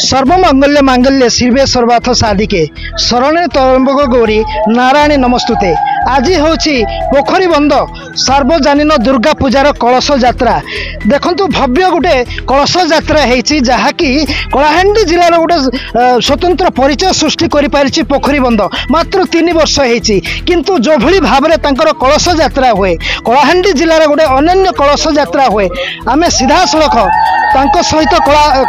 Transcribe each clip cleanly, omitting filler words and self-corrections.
सर्वमंगल्य मांगल्य शिवे सर्वार्थ साधिके शरणे त्र्यंबक गौरी नारायणी नमस्तुते। आज हूँ पोखरी बंद सार्वजनीन दुर्गा पूजार कलश यात्रा। देखु भव्य गोटे कलश यात्रा होती जहाँकि कलाहांडी जिलार गोटे स्वतंत्र परिचय सृष्टि कर पोखरी बंद मात्र 3 वर्ष होती किंतु जो भली भाव में कलश यात्रा हुए कलाहांडी जिलार गोटे अनन्य कलश यात्रा हुए आम सीधा सड़क सहित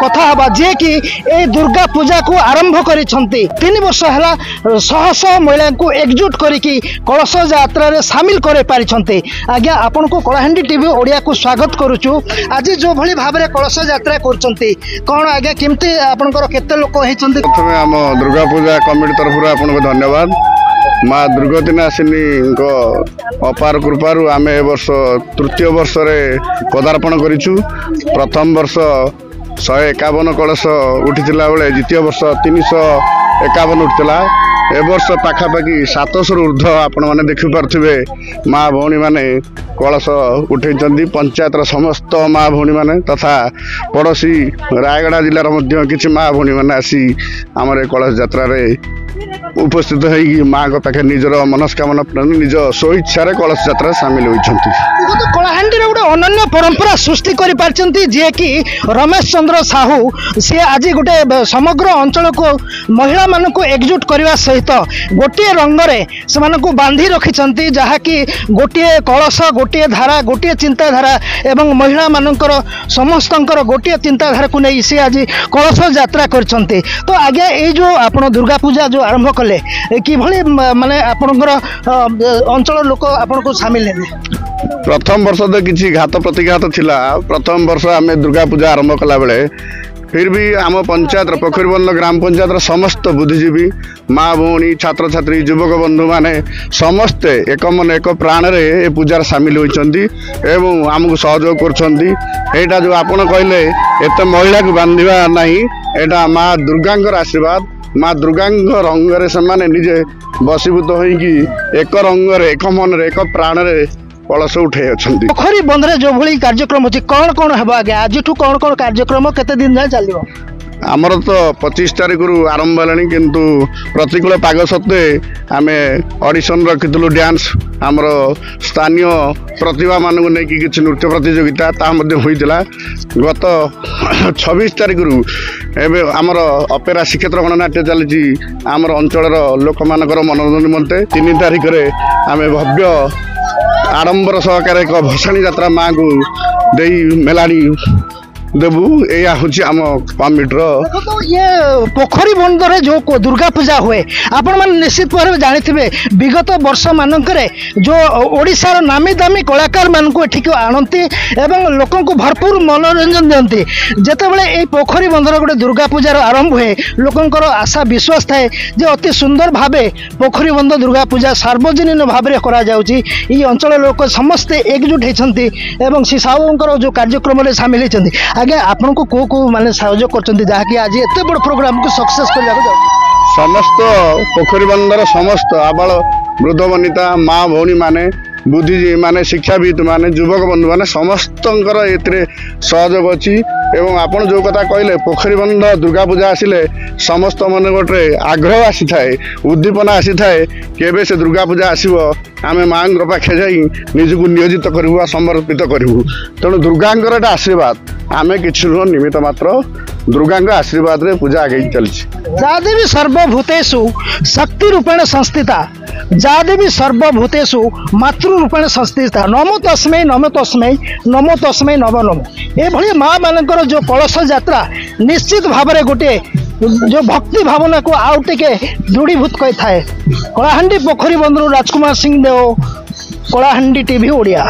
कथा हवा जी कि ए दुर्गा पूजा को आरंभ कर 3 वर्ष है शह शह महिला को एकजुट करिकी कलश यात्रा रे सामिल कर पारिछन्ते। आज्ञा आपन को कलाहांडी टीवी ओडिया को स्वागत करूछु। आज जो भली भाव में कलश यात्रा करछन्ते कोन आज्ञा केमते आपनकर केते लोक हेछन्ते? प्रथमे हम दुर्गा पूजा कमिटी तरफ आपन को धन्यवाद। माँ दुर्गति नासिनी को अपार कृपारू आम ए वर्ष तृतीय वर्ष रे पदार्पण करिछु। प्रथम वर्ष 151 कलश उठिथिला बेले द्वितीय वर्ष 351 उठिथिला। ए वर्ष पाखापाखि 700 ऊर्ध्व आपण माने देखि पारथिबे माँ भौणी माने कलश उठेइचंदी। पंचायतर समस्त माँ भौणी माने तथा पड़ोसी रायगढ़ जिलार मध्य किछि माँ भौणी माने आसी हमरे कलश यात्रा रे उपस्थित होगी माँ को पाखे निजर मनस्कामना निज स्वेच्छा कलश यात्रा सामिल होती। कलाहांडी गोटे अनन्य परंपरा सृष्टि कर जी कि रमेश चंद्र साहू सी आज गोटे समग्र अंचल को महिला मान को एकजुट करने सहित गोटे रंगरे से बांधी रखिंट जहाँकि गोटे कलश गोटे धारा गोटे चिंताधारा एवं महिला मानकर समस्त गोटे चिंताधारा को नहीं सी आज कलश यात्रा कर। तो आज्ञा ये जो आप दुर्गा पूजा जो आरंभ कले कि माने आपनकर अंचल लोक आपन को शामिल हेले? प्रथम वर्ष तो किसी घात प्रतिघात थिला। प्रथम वर्ष आम दुर्गा पूजा आरंभ कला बेले फिर भी आम पंचायत पोखरीबंद ग्राम पंचायत समस्त बुद्धिजीवी माँ भौणी छात्र छात्री युवक बंधु माने समस्ते एक मन एक प्राण रे ए पूजार सामिल होइचंदी एवं आमको सहयोग करछंदी। एटा जो आपण कहले एते महिला को बांधिबा नहीं एटा माँ दुर्गांकर आशीर्वाद। माँ दुर्गा रंगरे से माने निजे बसीभूत होइकी एक रंगरे एक मन रे एक प्राण रे कलश उठे अच्छी। पोखरी बंद रे जो भली कार्यक्रम अच्छी कौन कौन है आगे आज कौन कौन कार्यक्रम केते दिन जाए चलो? आमर तो 25 तारीख रु आरंभ है किंतु प्रतिकूल पाग सत्वे आम ऑडिशन रखी डांस आमर स्थानीय प्रतिभा मान को लेकिन किसी नृत्य प्रतियोगिता होता गत 26 तारीख रु एवं आमर अपेरा श्रीक्षेत्र गणनाट्य चली आमर अंचल लोक मानकर मनोरंजन निमंते 3 तारीख में आम भव्य आडंबर सहकार एक भसाणी यात्रा माँ को दे मेलानी देबू या हूँ आम कमिटर। तो ये पोखरी बंद रे जो दुर्गा पूजा हुए आपण मैंने निश्चित भाव में जानी विगत वर्ष मानक जो ओडिशार नामी दामी कलाकार मान को एठिक आणती एवं लोक भरपूर मनोरंजन दिखती। जितेबाला ये पोखरी बंदर गोटे दुर्गा पूजार आरंभ हुए लोकंर आशा विश्वास थाए जे अति सुंदर भाव पोखरी बंद दुर्गा पूजा सार्वजनीन भाव में कर अंचल लोक समस्ते एकजुट होती श्री साहूर जो कार्यक्रम में सामिल होती। आगे आपन को को माने सहयोग करछन्ती जहाँकि आज एते बड़ प्रोग्राम को सक्सेस कर समस्त पोखरी बंदर समस्त आबाल वृद्ध वनिता माँ भौणी माने बुद्धिजीवी माने शिक्षाविद माने युवक बंधु माने समस्त सहयोग अच्छी। एवं आपन जो कथा कहले पोखरी बंद दुर्गा पूजा आसिले समस्त मन गोटे आग्रह आसी थाए उद्दीपना आसी थाए केबे से दुर्गा पूजा आसीबो आमे माँ पाखे जाई निजको नियोजित करू समर्पित करू। तेणु दुर्गांकर आशीर्वाद आमे किछु नुह निमित्त मात्र दुर्गा आशीर्वाद रे पूजा आगे चली। जादेवी सर्वभूतेषु शक्ति रूपेण संस्थिता जादेवी सर्वभूतेषु मातृ रूपेण संस्थिता नमो तस्मै नमो तस्मै नमो तस्मै नमो नमो। ये भली माँ मानकर जो कलश यात्रा निश्चित भाव में गोटे जो भक्ति भावना को आउ टे दृढ़ीभूत करे। कलाहांडी पोखरी बंदरू राजकुमार सिंह देव कलाहांडी टीवी ओडिया।